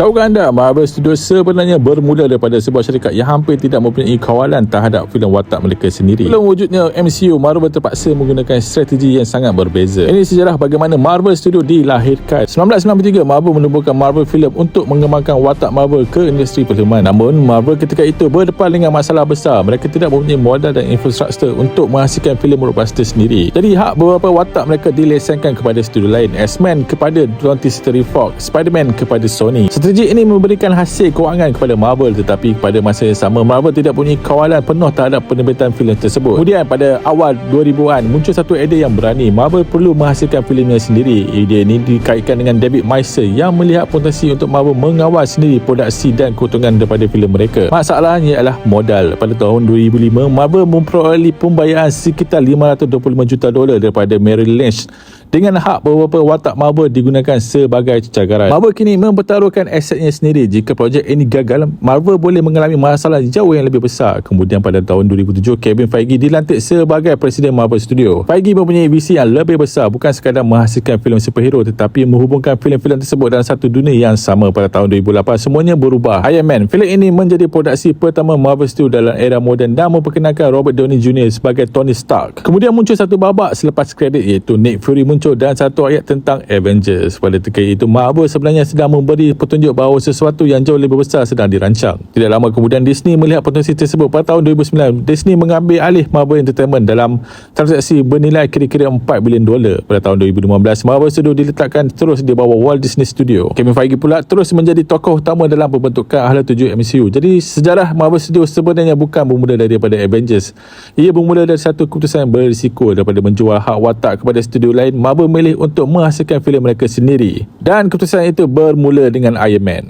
Tahukah anda, Marvel Studios sebenarnya bermula daripada sebuah syarikat yang hampir tidak mempunyai kawalan terhadap filem watak mereka sendiri. Sebelum wujudnya MCU, Marvel terpaksa menggunakan strategi yang sangat berbeza. Ini sejarah bagaimana Marvel Studios dilahirkan. 1993, Marvel menubuhkan Marvel Film untuk mengembangkan watak Marvel ke industri perfilman. Namun, Marvel ketika itu berdepan dengan masalah besar. Mereka tidak mempunyai modal dan infrastruktur untuk menghasilkan filem blockbuster sendiri. Jadi, hak beberapa watak mereka dilesenkan kepada studio lain. X-Men kepada 20th Century Fox, Spider-Man kepada Sony. Strategi ini memberikan hasil kewangan kepada Marvel, tetapi pada masa yang sama Marvel tidak punya kawalan penuh terhadap penerbitan filem tersebut. Kemudian pada awal 2000-an muncul satu idea yang berani. Marvel perlu menghasilkan filemnya sendiri. Idea ini dikaitkan dengan David Meister yang melihat potensi untuk Marvel mengawal sendiri produksi dan keuntungan daripada filem mereka. Masalahnya ialah modal. Pada tahun 2005, Marvel memperoleh pembayaran sekitar $525 juta daripada Merrill Lynch dengan hak beberapa watak Marvel digunakan sebagai cagaran. Marvel kini mempertaruhkan asetnya sendiri. Jika projek ini gagal, Marvel boleh mengalami masalah jauh yang lebih besar. Kemudian pada tahun 2007, Kevin Feige dilantik sebagai Presiden Marvel Studio. Feige mempunyai visi yang lebih besar, bukan sekadar menghasilkan filem superhero, tetapi menghubungkan filem-filem tersebut dalam satu dunia yang sama. Pada tahun 2008, semuanya berubah. Iron Man, filem ini menjadi produksi pertama Marvel Studio dalam era moden dan memperkenalkan Robert Downey Jr. sebagai Tony Stark. Kemudian muncul satu babak selepas kredit, iaitu Nick Fury muncul dan satu ayat tentang Avengers. Pada ketika itu, Marvel sebenarnya sedang memberi petunjuk bahawa sesuatu yang jauh lebih besar sedang dirancang. Tidak lama kemudian, Disney melihat potensi tersebut. Pada tahun 2009, Disney mengambil alih Marvel Entertainment dalam transaksi bernilai kira-kira $4 bilion. Pada tahun 2015, Marvel Studio diletakkan terus di bawah Walt Disney Studio. Kevin Feige pula terus menjadi tokoh utama dalam pembentukan Hala 7 MCU. Jadi sejarah Marvel Studio sebenarnya bukan bermula daripada Avengers. Ia bermula dari satu keputusan berisiko. Daripada menjual hak watak kepada studio lain, Marvel memilih untuk menghasilkan filem mereka sendiri. Dan keputusan itu bermula dengan Iron Man.